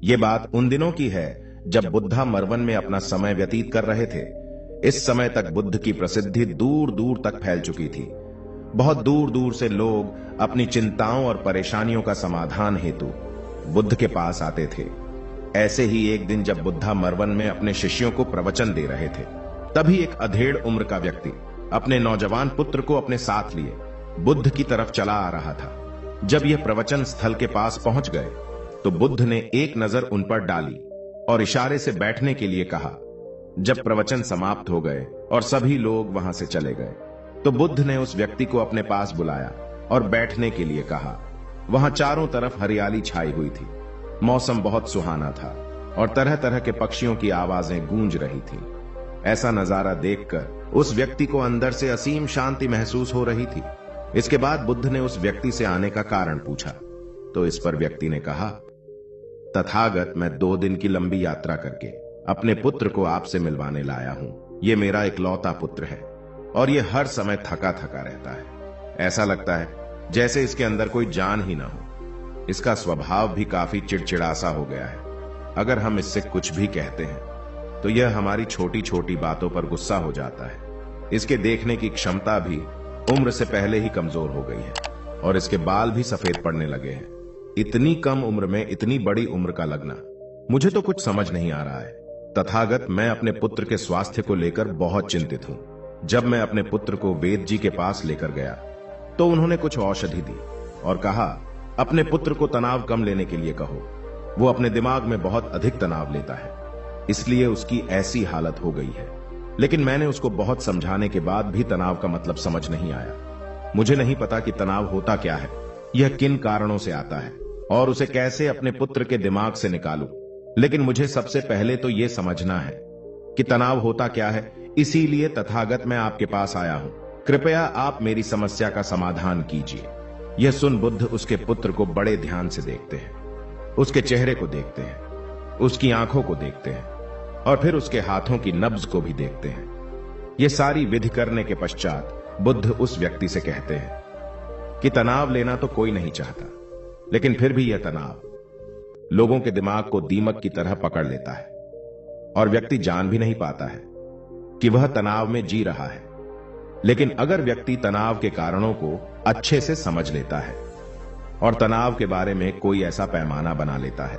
ये बात उन दिनों की है जब बुद्धा मरवन में अपना समय व्यतीत कर रहे थे। इस समय तक बुद्ध की प्रसिद्धि दूर दूर तक फैल चुकी थी। बहुत दूर दूर से लोग अपनी चिंताओं और परेशानियों का समाधान हेतु बुद्ध के पास आते थे। ऐसे ही एक दिन जब बुद्धा मरवन में अपने शिष्यों को प्रवचन दे रहे थे, तभी एक अधेड़ उम्र का व्यक्ति अपने नौजवान पुत्र को अपने साथ लिए बुद्ध की तरफ चला आ रहा था। जब यह प्रवचन स्थल के पास पहुंच गए तो बुद्ध ने एक नजर उन पर डाली और इशारे से बैठने के लिए कहा। जब प्रवचन समाप्त हो गए और सभी लोग वहां से चले गए तो बुद्ध ने उस व्यक्ति को अपने पास बुलाया और बैठने के लिए कहा। वहां चारों तरफ हरियाली छाई हुई थी। मौसम बहुत सुहाना था और तरह तरह के पक्षियों की आवाजें गूंज रही थी। ऐसा नजारा देखकर उस व्यक्ति को अंदर से असीम शांति महसूस हो रही थी। इसके बाद बुद्ध ने उस व्यक्ति से आने का कारण पूछा तो इस पर व्यक्ति ने कहा, तथागत, मैं 2 दिन की लंबी यात्रा करके अपने पुत्र को आपसे मिलवाने लाया हूं। ये मेरा इकलौता पुत्र है और ये हर समय थका थका रहता है। ऐसा लगता है जैसे इसके अंदर कोई जान ही ना हो। इसका स्वभाव भी काफी चिड़चिड़ासा हो गया है। अगर हम इससे कुछ भी कहते हैं तो यह हमारी छोटी छोटी बातों पर गुस्सा हो जाता है। इसके देखने की क्षमता भी उम्र से पहले ही कमजोर हो गई है और इसके बाल भी सफेद पड़ने लगे हैं। इतनी कम उम्र में इतनी बड़ी उम्र का लगना, मुझे तो कुछ समझ नहीं आ रहा है। तथागत, मैं अपने पुत्र के स्वास्थ्य को लेकर बहुत चिंतित हूं। जब मैं अपने पुत्र को वेद जी के पास लेकर गया तो उन्होंने कुछ औषधि दी और कहा, अपने पुत्र को तनाव कम लेने के लिए कहो। वो अपने दिमाग में बहुत अधिक तनाव लेता है, इसलिए उसकी ऐसी हालत हो गई है। लेकिन मैंने उसको बहुत समझाने के बाद भी तनाव का मतलब समझ नहीं आया। मुझे नहीं पता कि तनाव होता क्या है, यह किन कारणों से आता है और उसे कैसे अपने पुत्र के दिमाग से निकालूं। लेकिन मुझे सबसे पहले तो यह समझना है कि तनाव होता क्या है। इसीलिए तथागत मैं आपके पास आया हूं। कृपया आप मेरी समस्या का समाधान कीजिए। यह सुन बुद्ध उसके पुत्र को बड़े ध्यान से देखते हैं, उसके चेहरे को देखते हैं, उसकी आंखों को देखते हैं और फिर उसके हाथों की नब्ज को भी देखते हैं। यह सारी विधि करने के पश्चात बुद्ध उस व्यक्ति से कहते हैं कि तनाव लेना तो कोई नहीं चाहता, लेकिन फिर भी यह तनाव लोगों के दिमाग को दीमक की तरह पकड़ लेता है और व्यक्ति जान भी नहीं पाता है कि वह तनाव में जी रहा है। लेकिन अगर व्यक्ति तनाव के कारणों को अच्छे से समझ लेता है और तनाव के बारे में कोई ऐसा पैमाना बना लेता है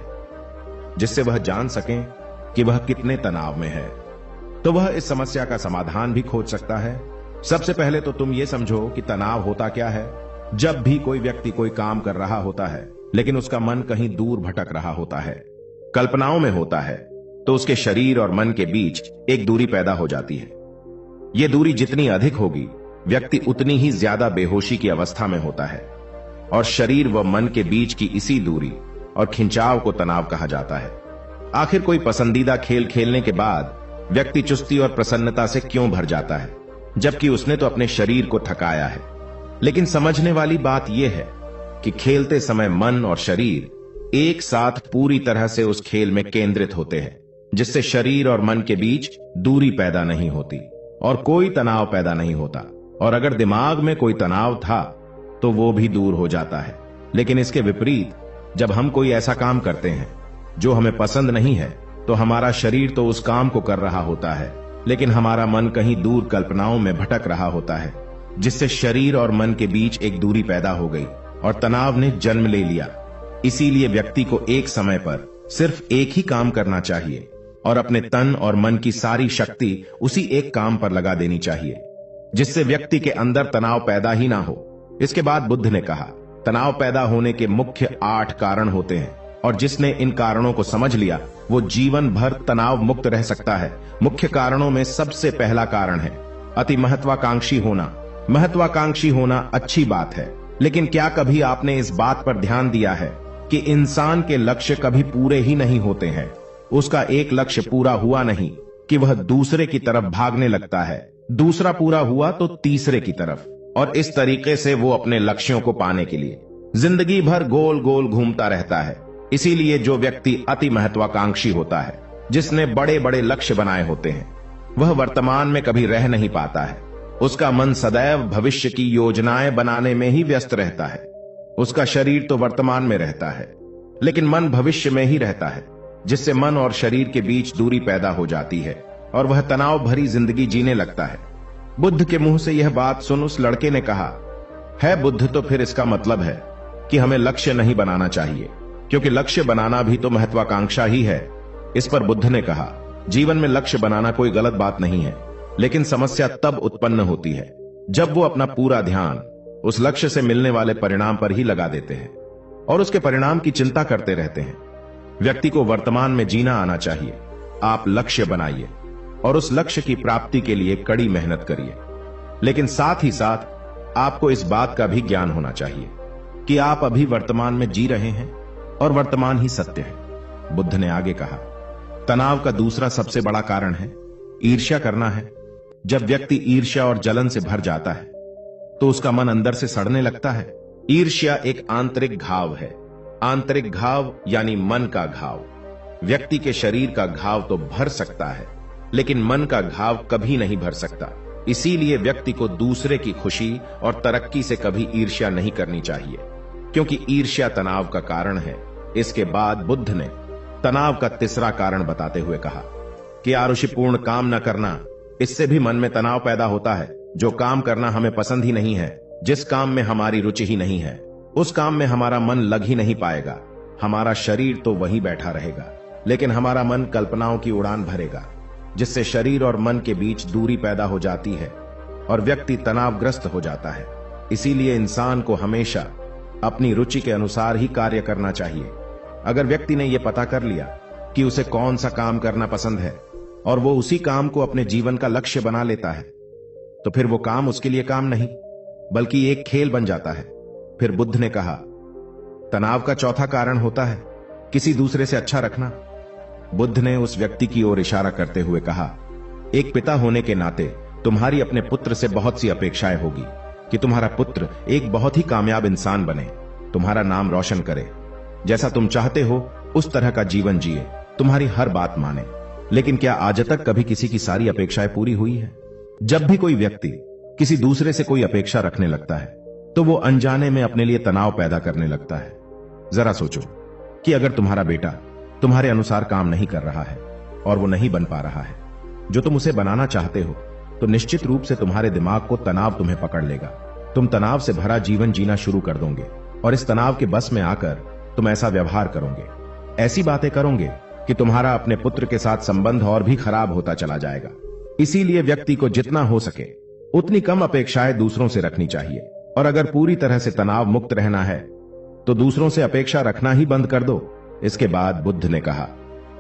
जिससे वह जान सके कि वह कितने तनाव में है, तो वह इस समस्या का समाधान भी खोज सकता है। सबसे पहले तो तुम ये समझो कि तनाव होता क्या है। जब भी कोई व्यक्ति कोई काम कर रहा होता है लेकिन उसका मन कहीं दूर भटक रहा होता है, कल्पनाओं में होता है, तो उसके शरीर और मन के बीच एक दूरी पैदा हो जाती है। यह दूरी जितनी अधिक होगी, व्यक्ति उतनी ही ज्यादा बेहोशी की अवस्था में होता है और शरीर व मन के बीच की इसी दूरी और खिंचाव को तनाव कहा जाता है। आखिर कोई पसंदीदा खेल खेलने के बाद व्यक्ति चुस्ती और प्रसन्नता से क्यों भर जाता है, जबकि उसने तो अपने शरीर को थकाया है। लेकिन समझने वाली बात यह है कि खेलते समय मन और शरीर एक साथ पूरी तरह से उस खेल में केंद्रित होते हैं, जिससे शरीर और मन के बीच दूरी पैदा नहीं होती और कोई तनाव पैदा नहीं होता। और अगर दिमाग में कोई तनाव था तो वो भी दूर हो जाता है। लेकिन इसके विपरीत, जब हम कोई ऐसा काम करते हैं जो हमें पसंद नहीं है, तो हमारा शरीर तो उस काम को कर रहा होता है, लेकिन हमारा मन कहीं दूर कल्पनाओं में भटक रहा होता है, जिससे शरीर और मन के बीच एक दूरी पैदा हो गई और तनाव ने जन्म ले लिया। इसीलिए व्यक्ति को एक समय पर सिर्फ एक ही काम करना चाहिए और अपने तन और मन की सारी शक्ति उसी एक काम पर लगा देनी चाहिए, जिससे व्यक्ति के अंदर तनाव पैदा ही ना हो। इसके बाद बुद्ध ने कहा, तनाव पैदा होने के मुख्य 8 कारण होते हैं और जिसने इन कारणों को समझ लिया वो जीवन भर तनाव मुक्त रह सकता है। मुख्य कारणों में सबसे पहला कारण है अति महत्वाकांक्षी होना। महत्वाकांक्षी होना अच्छी बात है, लेकिन क्या कभी आपने इस बात पर ध्यान दिया है कि इंसान के लक्ष्य कभी पूरे ही नहीं होते हैं। उसका एक लक्ष्य पूरा हुआ नहीं कि वह दूसरे की तरफ भागने लगता है, दूसरा पूरा हुआ तो तीसरे की तरफ, और इस तरीके से वो अपने लक्ष्यों को पाने के लिए जिंदगी भर गोल गोल घूमता रहता है। इसीलिए जो व्यक्ति अति महत्वाकांक्षी होता है, जिसने बड़े बड़े लक्ष्य बनाए होते हैं, वह वर्तमान में कभी रह नहीं पाता है। उसका मन सदैव भविष्य की योजनाएं बनाने में ही व्यस्त रहता है। उसका शरीर तो वर्तमान में रहता है, लेकिन मन भविष्य में ही रहता है। जिससे मन और शरीर के बीच दूरी पैदा हो जाती है और वह तनाव भरी जिंदगी जीने लगता है। बुद्ध के मुंह से यह बात सुन उस लड़के ने कहा, है बुद्ध, तो फिर इसका मतलब है कि हमें लक्ष्य नहीं बनाना चाहिए, क्योंकि लक्ष्य बनाना भी तो महत्वाकांक्षा ही है। इस पर बुद्ध ने कहा, जीवन में लक्ष्य बनाना कोई गलत बात नहीं है, लेकिन समस्या तब उत्पन्न होती है जब वो अपना पूरा ध्यान उस लक्ष्य से मिलने वाले परिणाम पर ही लगा देते हैं और उसके परिणाम की चिंता करते रहते हैं। व्यक्ति को वर्तमान में जीना आना चाहिए। आप लक्ष्य बनाइए और उस लक्ष्य की प्राप्ति के लिए कड़ी मेहनत करिए, लेकिन साथ ही साथ आपको इस बात का भी ज्ञान होना चाहिए कि आप अभी वर्तमान में जी रहे हैं और वर्तमान ही सत्य है। बुद्ध ने आगे कहा, तनाव का दूसरा सबसे बड़ा कारण है ईर्ष्या करना है। जब व्यक्ति ईर्ष्या और जलन से भर जाता है तो उसका मन अंदर से सड़ने लगता है। ईर्ष्या एक आंतरिक घाव है। आंतरिक घाव यानी मन का घाव। व्यक्ति के शरीर का घाव तो भर सकता है, लेकिन मन का घाव कभी नहीं भर सकता। इसीलिए व्यक्ति को दूसरे की खुशी और तरक्की से कभी ईर्ष्या नहीं करनी चाहिए, क्योंकि ईर्ष्या तनाव का कारण है। इसके बाद बुद्ध ने तनाव का तीसरा कारण बताते हुए कहा कि आरुषिपूर्ण काम न करना, इससे भी मन में तनाव पैदा होता है। जो काम करना हमें पसंद ही नहीं है, जिस काम में हमारी रुचि ही नहीं है, उस काम में हमारा मन लग ही नहीं पाएगा। हमारा शरीर तो वहीं बैठा रहेगा, लेकिन हमारा मन कल्पनाओं की उड़ान भरेगा, जिससे शरीर और मन के बीच दूरी पैदा हो जाती है और व्यक्ति तनावग्रस्त हो जाता है। इसीलिए इंसान को हमेशा अपनी रुचि के अनुसार ही कार्य करना चाहिए। अगर व्यक्ति ने यह पता कर लिया कि उसे कौन सा काम करना पसंद है और वो उसी काम को अपने जीवन का लक्ष्य बना लेता है, तो फिर वो काम उसके लिए काम नहीं बल्कि एक खेल बन जाता है। फिर बुद्ध ने कहा, तनाव का चौथा कारण होता है किसी दूसरे से अच्छा रखना। बुद्ध ने उस व्यक्ति की ओर इशारा करते हुए कहा, एक पिता होने के नाते तुम्हारी अपने पुत्र से बहुत सी अपेक्षाएं होगी कि तुम्हारा पुत्र एक बहुत ही कामयाब इंसान बने, तुम्हारा नाम रोशन करे, जैसा तुम चाहते हो उस तरह का जीवन जिए, तुम्हारी हर बात माने। लेकिन क्या आज तक कभी किसी की सारी अपेक्षाएं पूरी हुई है? जब भी कोई व्यक्ति किसी दूसरे से कोई अपेक्षा रखने लगता है तो वो अनजाने में अपने लिए तनाव पैदा करने लगता है। जरा सोचो कि अगर तुम्हारा बेटा तुम्हारे अनुसार काम नहीं कर रहा है और वो नहीं बन पा रहा है जो तुम उसे बनाना चाहते हो, तो निश्चित रूप से तुम्हारे दिमाग को तनाव तुम्हें पकड़ लेगा। तुम तनाव से भरा जीवन जीना शुरू कर दोगे और इस तनाव के बस में आकर तुम ऐसा व्यवहार करोगे, ऐसी बातें करोगे कि तुम्हारा अपने पुत्र के साथ संबंध और भी खराब होता चला जाएगा। इसीलिए व्यक्ति को जितना हो सके उतनी कम अपेक्षाएं दूसरों से रखनी चाहिए, और अगर पूरी तरह से तनाव मुक्त रहना है तो दूसरों से अपेक्षा रखना ही बंद कर दो। इसके बाद बुद्ध ने कहा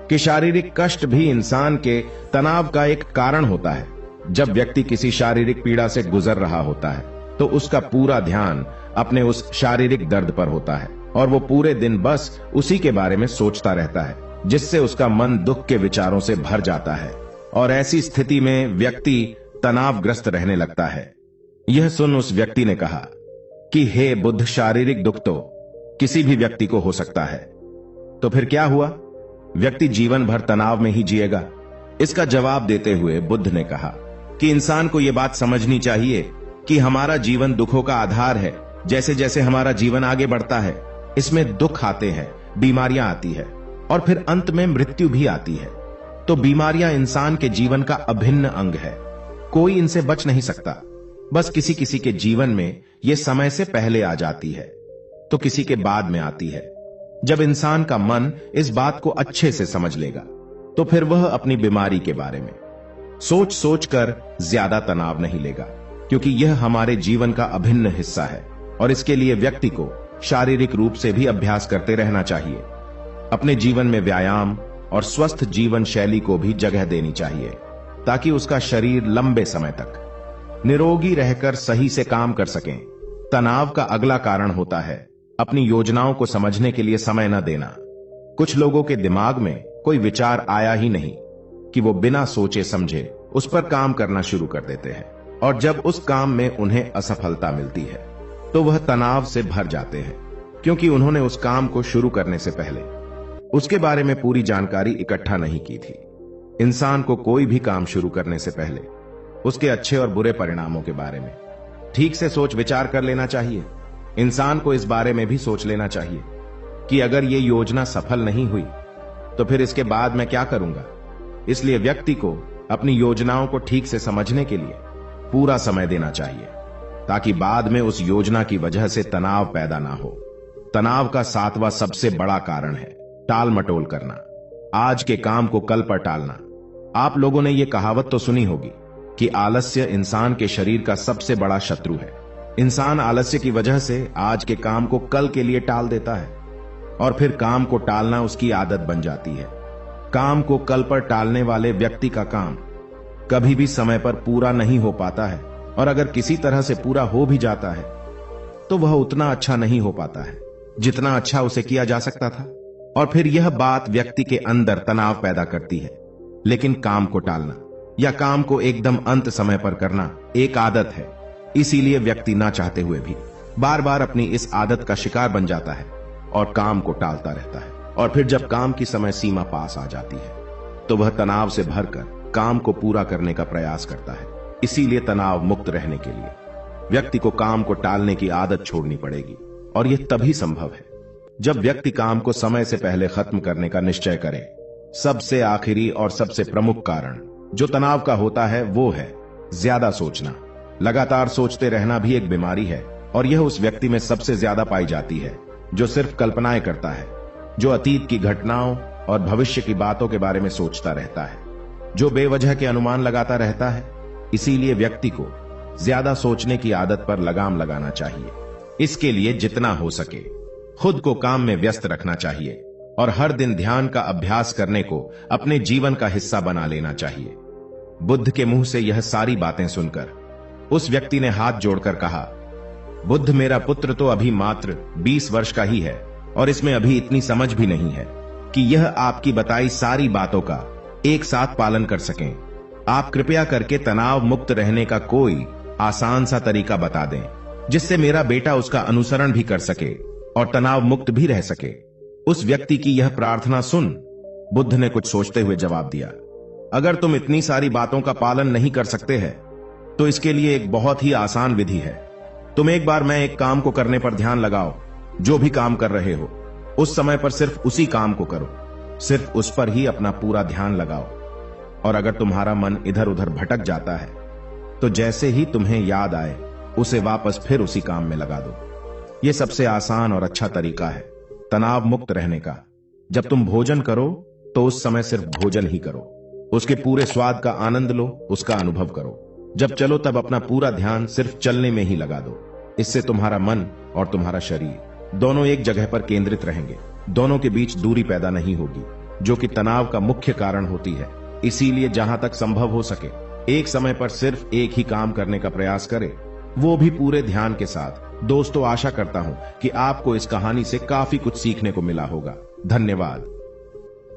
कि शारीरिक कष्ट भी इंसान के तनाव का एक कारण होता है। जब व्यक्ति किसी शारीरिक पीड़ा से गुजर रहा होता है तो उसका पूरा ध्यान अपने उस शारीरिक दर्द पर होता है और वो पूरे दिन बस उसी के बारे में सोचता रहता है, जिससे उसका मन दुख के विचारों से भर जाता है और ऐसी स्थिति में व्यक्ति तनावग्रस्त रहने लगता है। यह सुन उस व्यक्ति ने कहा कि हे बुद्ध, शारीरिक दुख तो किसी भी व्यक्ति को हो सकता है, तो फिर क्या हुआ? व्यक्ति जीवन भर तनाव में ही जिएगा? इसका जवाब देते हुए बुद्ध ने कहा कि इंसान को यह बात समझनी चाहिए कि हमारा जीवन दुखों का आधार है। जैसे जैसे हमारा जीवन आगे बढ़ता है, इसमें दुख आते हैं, बीमारियां आती है और फिर अंत में मृत्यु भी आती है। तो बीमारियां इंसान के जीवन का अभिन्न अंग है, कोई इनसे बच नहीं सकता। बस किसी किसी के जीवन में यह समय से पहले आ जाती है तो किसी के बाद में आती है। जब इंसान का मन इस बात को अच्छे से समझ लेगा तो फिर वह अपनी बीमारी के बारे में सोच सोच कर ज्यादा तनाव नहीं लेगा, क्योंकि यह हमारे जीवन का अभिन्न हिस्सा है और इसके लिए व्यक्ति को शारीरिक रूप से भी अभ्यास करते रहना चाहिए। अपने जीवन में व्यायाम और स्वस्थ जीवन शैली को भी जगह देनी चाहिए ताकि उसका शरीर लंबे समय तक निरोगी रहकर सही से काम कर सकें। तनाव का अगला कारण होता है अपनी योजनाओं को समझने के लिए समय न देना। कुछ लोगों के दिमाग में कोई विचार आया ही नहीं कि वो बिना सोचे समझे उस पर काम करना शुरू कर देते हैं, और जब उस काम में उन्हें असफलता मिलती है तो वह तनाव से भर जाते हैं, क्योंकि उन्होंने उस काम को शुरू करने से पहले उसके बारे में पूरी जानकारी इकट्ठा नहीं की थी। इंसान को कोई भी काम शुरू करने से पहले उसके अच्छे और बुरे परिणामों के बारे में ठीक से सोच विचार कर लेना चाहिए। इंसान को इस बारे में भी सोच लेना चाहिए कि अगर ये योजना सफल नहीं हुई तो फिर इसके बाद मैं क्या करूंगा? इसलिए व्यक्ति को अपनी योजनाओं को ठीक से समझने के लिए पूरा समय देना चाहिए, ताकि बाद में उस योजना की वजह से तनाव पैदा ना हो। तनाव का 7वां सबसे बड़ा कारण है टाल मटोल करना, आज के काम को कल पर टालना। आप लोगों ने यह कहावत तो सुनी होगी कि आलस्य इंसान के शरीर का सबसे बड़ा शत्रु है। इंसान आलस्य की वजह से आज के काम को कल के लिए टाल देता है और फिर काम को टालना उसकी आदत बन जाती है। काम को कल पर टालने वाले व्यक्ति का काम कभी भी समय पर पूरा नहीं हो पाता है, और अगर किसी तरह से पूरा हो भी जाता है तो वह उतना अच्छा नहीं हो पाता है जितना अच्छा उसे किया जा सकता था, और फिर यह बात व्यक्ति के अंदर तनाव पैदा करती है। लेकिन काम को टालना या काम को एकदम अंत समय पर करना एक आदत है, इसीलिए व्यक्ति ना चाहते हुए भी बार बार अपनी इस आदत का शिकार बन जाता है और काम को टालता रहता है। और फिर जब काम की समय सीमा पास आ जाती है तो वह तनाव से भरकर काम को पूरा करने का प्रयास करता है। इसीलिए तनाव मुक्त रहने के लिए व्यक्ति को काम को टालने की आदत छोड़नी पड़ेगी, और यह तभी संभव है जब व्यक्ति काम को समय से पहले खत्म करने का निश्चय करे। सबसे आखिरी और सबसे प्रमुख कारण जो तनाव का होता है वो है ज्यादा सोचना। लगातार सोचते रहना भी एक बीमारी है, और यह उस व्यक्ति में सबसे ज्यादा पाई जाती है जो सिर्फ कल्पनाएं करता है, जो अतीत की घटनाओं और भविष्य की बातों के बारे में सोचता रहता है, जो बेवजह के अनुमान लगाता रहता है। इसीलिए व्यक्ति को ज्यादा सोचने की आदत पर लगाम लगाना चाहिए। इसके लिए जितना हो सके खुद को काम में व्यस्त रखना चाहिए, और हर दिन ध्यान का अभ्यास करने को अपने जीवन का हिस्सा बना लेना चाहिए। बुद्ध के मुंह से यह सारी बातें सुनकर उस व्यक्ति ने हाथ जोड़कर कहा, बुद्ध, मेरा पुत्र तो अभी मात्र 20 वर्ष का ही है, और इसमें अभी इतनी समझ भी नहीं है कि यह आपकी बताई सारी बातों का एक साथ पालन कर सकें। आप कृपया करके तनाव मुक्त रहने का कोई आसान सा तरीका बता दें, जिससे मेरा बेटा उसका अनुसरण भी कर सके और तनाव मुक्त भी रह सके। उस व्यक्ति की यह प्रार्थना सुन बुद्ध ने कुछ सोचते हुए जवाब दिया, अगर तुम इतनी सारी बातों का पालन नहीं कर सकते हैं तो इसके लिए एक बहुत ही आसान विधि है। तुम एक बार मैं एक काम को करने पर ध्यान लगाओ। जो भी काम कर रहे हो उस समय पर सिर्फ उसी काम को करो, सिर्फ उस पर ही अपना पूरा ध्यान लगाओ। और अगर तुम्हारा मन इधर उधर भटक जाता है तो जैसे ही तुम्हें याद आए उसे वापस फिर उसी काम में लगा दो। यह सबसे आसान और अच्छा तरीका है तनाव मुक्त रहने का। जब तुम भोजन करो तो उस समय सिर्फ भोजन ही करो, उसके पूरे स्वाद का आनंद लो, उसका अनुभव करो। जब चलो तब अपना पूरा ध्यान सिर्फ चलने में ही लगा दो। इससे तुम्हारा मन और तुम्हारा शरीर दोनों एक जगह पर केंद्रित रहेंगे, दोनों के बीच दूरी पैदा नहीं होगी, जो कि तनाव का मुख्य कारण होती है। इसीलिए जहां तक संभव हो सके एक समय पर सिर्फ एक ही काम करने का प्रयास करें, वो भी पूरे ध्यान के साथ। दोस्तों, आशा करता हूं कि आपको इस कहानी से काफी कुछ सीखने को मिला होगा। धन्यवाद।